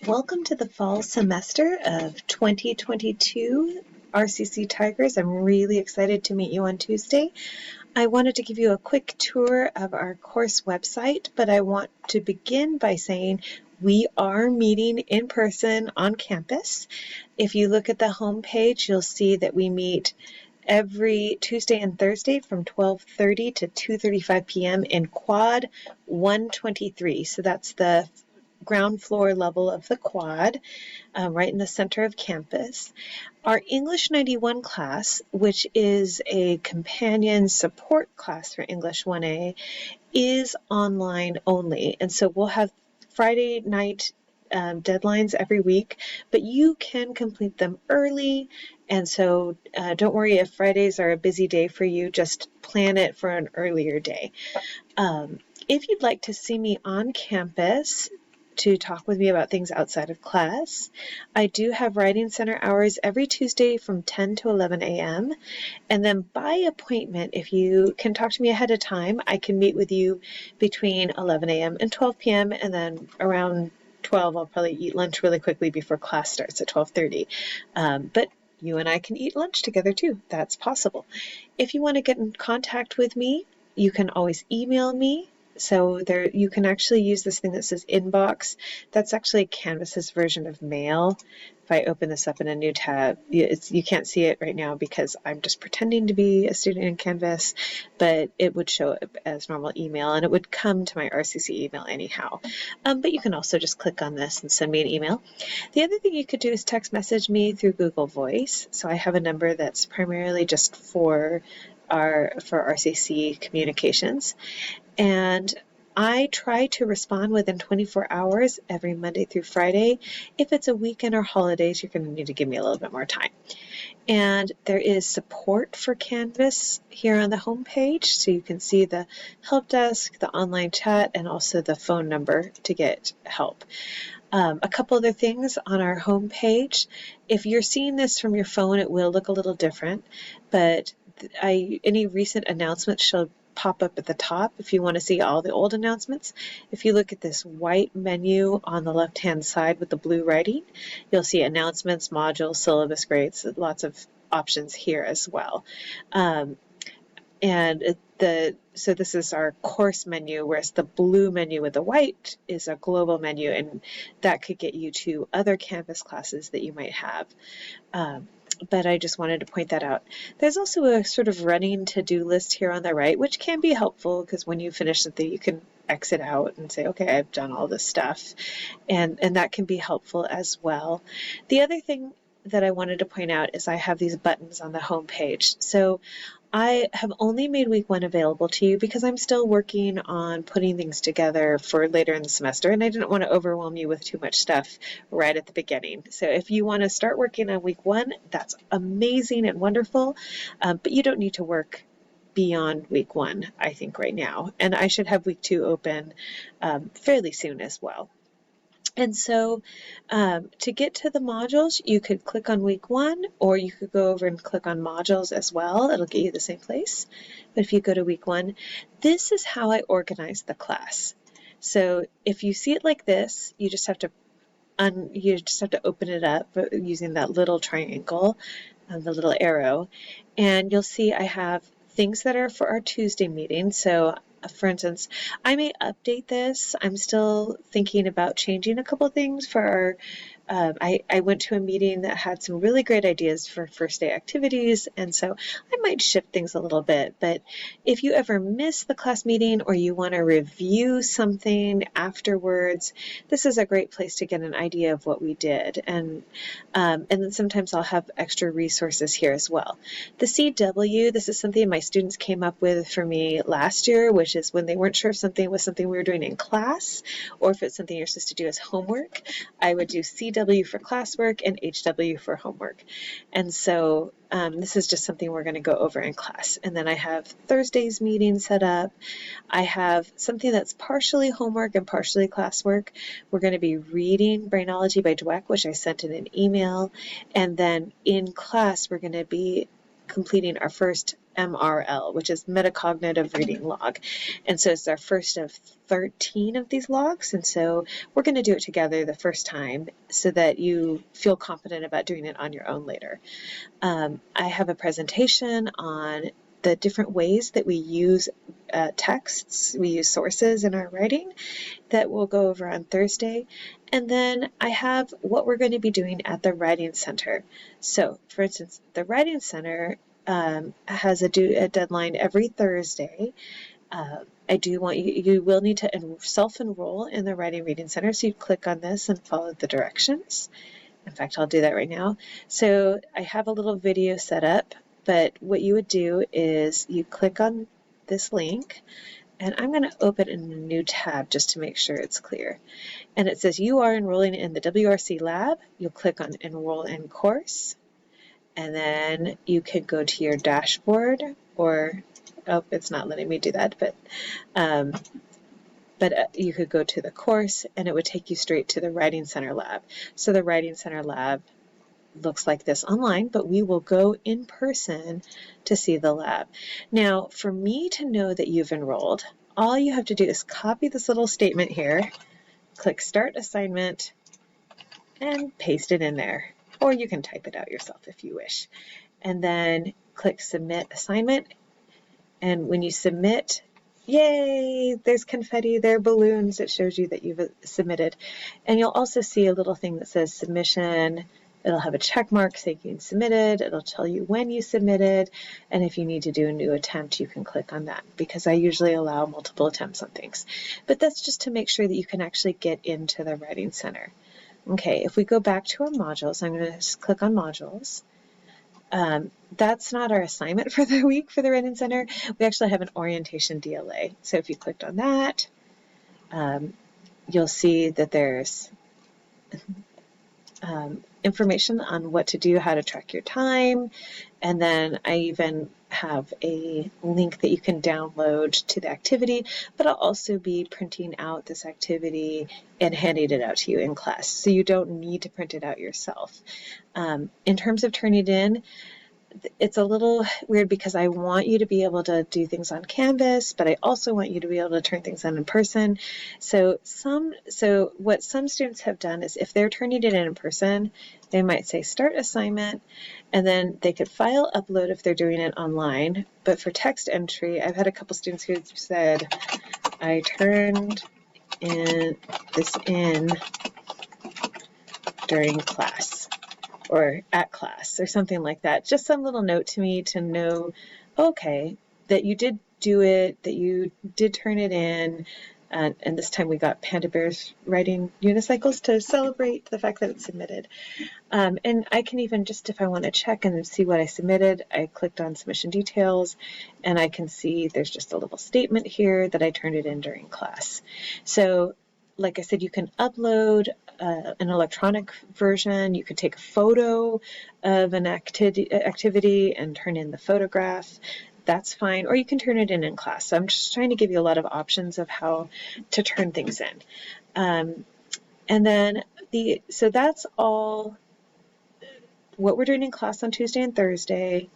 Welcome to the fall semester of 2022 RCC Tigers. I'm really excited to meet you on Tuesday. I wanted to give you a quick tour of our course website, but I want to begin by saying we are meeting in person on campus. If you look at the home page, you'll see that we meet every Tuesday and Thursday from 12:30 to 2:35 p.m. in quad 123. So that's the ground floor level of the quad, right in the center of campus. Our English 91 class, which is a companion support class for English 1A, is online only. And so we'll have Friday night deadlines every week, but you can complete them early. And so don't worry if Fridays are a busy day for you, just plan it for an earlier day. If you'd like to see me on campus, to talk with me about things outside of class, I do have Writing Center hours every Tuesday from 10 to 11 a.m. And then by appointment, if you can talk to me ahead of time, I can meet with you between 11 a.m. and 12 p.m. And then around 12, I'll probably eat lunch really quickly before class starts at 12:30. But you and I can eat lunch together too. That's possible. If you want to get in contact with me, you can always email me. So there, you can actually use this thing that says inbox. That's actually Canvas's version of mail. If I open this up in a new tab, you can't see it right now because I'm just pretending to be a student in Canvas, but it would show up as normal email and it would come to my RCC email anyhow. But you can also just click on this and send me an email. The other thing you could do is text message me through Google Voice. So I have a number that's primarily just for RCC communications. And I try to respond within 24 hours every Monday through Friday. If it's a weekend or holidays, you're going to need to give me a little bit more time. And there is support for Canvas here on the home page, so you can see the help desk, the online chat, and also the phone number to get help. A couple other things on our home page. If you're seeing this from your phone, it will look a little different, but any recent announcements shall pop up at the top if you want to see all the old announcements. If you look at this white menu on the left-hand side with the blue writing, you'll see announcements, modules, syllabus grades, lots of options here as well. So this is our course menu, whereas the blue menu with the white is a global menu, and that could get you to other Canvas classes that you might have. But I just wanted to point that out. There's also a sort of running to-do list here on the right, which can be helpful because when you finish something, you can exit out and say, okay, I've done all this stuff. And that can be helpful as well. The other thing that I wanted to point out is I have these buttons on the home page. So I have only made week 1 available to you because I'm still working on putting things together for later in the semester, and I didn't want to overwhelm you with too much stuff right at the beginning. So if you want to start working on week 1, that's amazing and wonderful, but you don't need to work beyond week 1, I think, right now. And I should have week 2 open fairly soon as well. And so to get to the modules, you could click on week 1, or you could go over and click on modules as well. It'll get you the same place. But if you go to week 1, this is how I organize the class. So if you see it like this, you just have to open it up using that little triangle, the little arrow, and you'll see I have things that are for our Tuesday meeting. So for instance, I may update this. I'm still thinking about changing a couple things for our I went to a meeting that had some really great ideas for first day activities, and so I might shift things a little bit. But if you ever miss the class meeting or you want to review something afterwards, this is a great place to get an idea of what we did. And then sometimes I'll have extra resources here as well. The CW, this is something my students came up with for me last year, which is when they weren't sure if something was something we were doing in class or if it's something you're supposed to do as homework. I would do CW for classwork and HW for homework. And so this is just something we're going to go over in class. And then I have Thursday's meeting set up. I have something that's partially homework and partially classwork. We're going to be reading Brainology by Dweck, which I sent in an email. And then in class, we're going to be completing our first MRL, which is Metacognitive Reading Log. And so it's our first of 13 of these logs. And so we're going to do it together the first time so that you feel confident about doing it on your own later. I have a presentation on the different ways that we use texts, we use sources in our writing that we'll go over on Thursday. And then I have what we're going to be doing at the Writing Center. So, for instance, the Writing Center has a deadline every Thursday. I do want you will need to self-enroll in the Writing Reading Center. So you click on this and follow the directions. In fact, I'll do that right now. So I have a little video set up, but what you would do is you click on this link, and I'm going to open in a new tab just to make sure it's clear. And it says you are enrolling in the WRC lab. You'll click on Enroll in Course, and then you could go to your dashboard, or, oh, it's not letting me do that, but you could go to the course and it would take you straight to the Writing Center lab. So the Writing Center lab looks like this online, but we will go in person to see the lab. Now, for me to know that you've enrolled, all you have to do is copy this little statement here, click Start Assignment, and paste it in there. Or you can type it out yourself if you wish. And then click Submit Assignment. And when you submit, yay, there's confetti, there are balloons. It shows you that you've submitted. And you'll also see a little thing that says Submission. It'll have a check mark saying you submitted. It'll tell you when you submitted. And if you need to do a new attempt, you can click on that, because I usually allow multiple attempts on things. But that's just to make sure that you can actually get into the Writing Center. Okay, if we go back to our modules, I'm going to just click on Modules. That's not our assignment for the week for the Writing Center. We actually have an orientation DLA. So if you clicked on that, you'll see that there's information on what to do, how to track your time, and then I even have a link that you can download to the activity, but I'll also be printing out this activity and handing it out to you in class, so you don't need to print it out yourself. In terms of turning it in, it's a little weird because I want you to be able to do things on Canvas, but I also want you to be able to turn things in person. So what some students have done is if they're turning it in person, they might say Start Assignment, and then they could file upload if they're doing it online. But for text entry, I've had a couple students who said, I turned this in during class, or at class, or something like that. Just some little note to me to know, okay, that you did do it, that you did turn it in, and this time we got Panda Bears riding unicycles to celebrate the fact that it's submitted. And I can even, just if I want to check and see what I submitted, I clicked on Submission Details, and I can see there's just a little statement here that I turned it in during class. So, like I said, you can upload an electronic version. You could take a photo of an activity and turn in the photograph. That's fine. Or you can turn it in class. So I'm just trying to give you a lot of options of how to turn things in. And then so that's all what we're doing in class on Tuesday and Thursday,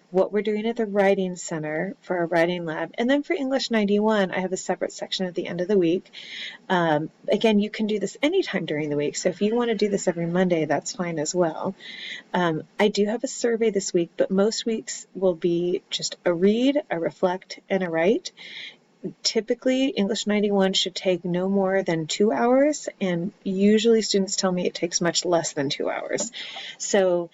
what we're doing at the Writing Center for our writing lab. And then for English 91, I have a separate section at the end of the week. Again, you can do this anytime during the week. So if you want to do this every Monday, that's fine as well. I do have a survey this week, but most weeks will be just a read, a reflect, and a write. Typically, English 91 should take no more than 2 hours, and usually students tell me it takes much less than 2 hours. So,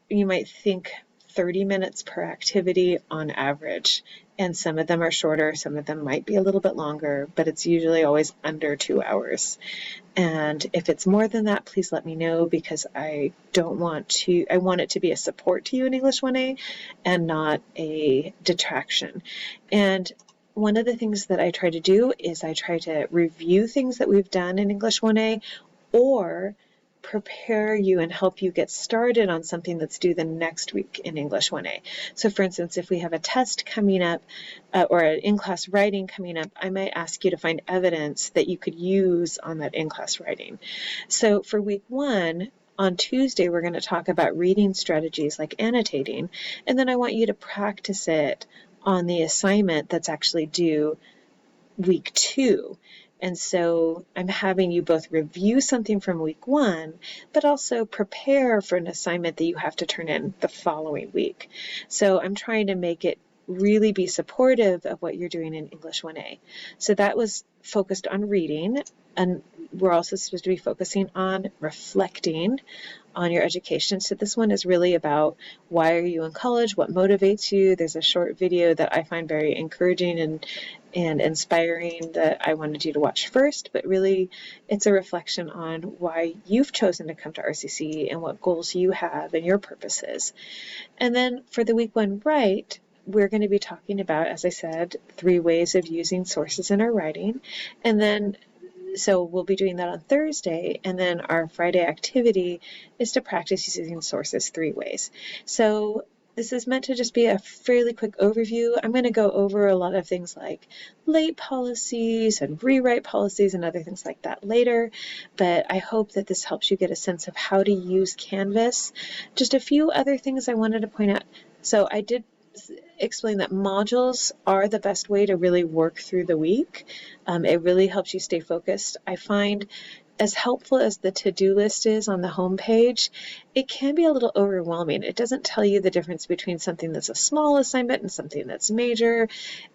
you might think 30 minutes per activity on average, and some of them are shorter, some of them might be a little bit longer, but it's usually always under 2 hours. And if it's more than that, please let me know, because I want it to be a support to you in English 1A and not a detraction. And one of the things that I try to do is I try to review things that we've done in English 1A, or prepare you and help you get started on something that's due the next week in English 1A. So for instance, if we have a test coming up or an in-class writing coming up, I might ask you to find evidence that you could use on that in-class writing. So for week 1, On Tuesday, we're going to talk about reading strategies like annotating, and then I want you to practice it on the assignment that's actually due week 2. And so I'm having you both review something from week 1, but also prepare for an assignment that you have to turn in the following week. So I'm trying to make it really be supportive of what you're doing in English 1A. So that was focused on reading, and we're also supposed to be focusing on reflecting on your education. So this one is really about why are you in college, what motivates you. There's a short video that I find very encouraging and inspiring that I wanted you to watch first, but really it's a reflection on why you've chosen to come to RCC and what goals you have and your purposes. And then for the week 1 write, we're going to be talking about, as I said, 3 ways of using sources in our writing. And then so we'll be doing that on Thursday, and then our Friday activity is to practice using sources 3 ways. So this is meant to just be a fairly quick overview. I'm going to go over a lot of things like late policies and rewrite policies and other things like that later, but I hope that this helps you get a sense of how to use Canvas. Just a few other things I wanted to point out. So I did explain that modules are the best way to really work through the week. It really helps you stay focused. I find as helpful as the to-do list is on the home page, it can be a little overwhelming. It doesn't tell you the difference between something that's a small assignment and something that's major.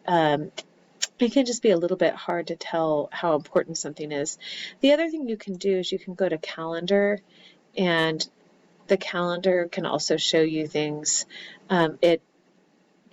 It can just be a little bit hard to tell how important something is. The other thing you can do is you can go to calendar, and the calendar can also show you things.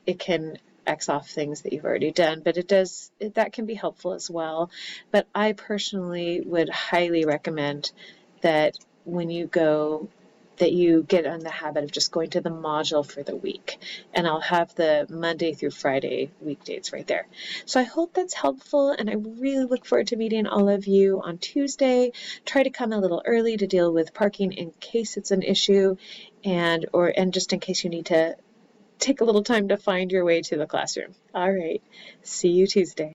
It can X off things that you've already done, but that can be helpful as well. But I personally would highly recommend that when you go, that you get in the habit of just going to the module for the week. And I'll have the Monday through Friday week dates right there. So I hope that's helpful, and I really look forward to meeting all of you on Tuesday. Try to come a little early to deal with parking in case it's an issue, and just in case you need to take a little time to find your way to the classroom. All right, see you Tuesday.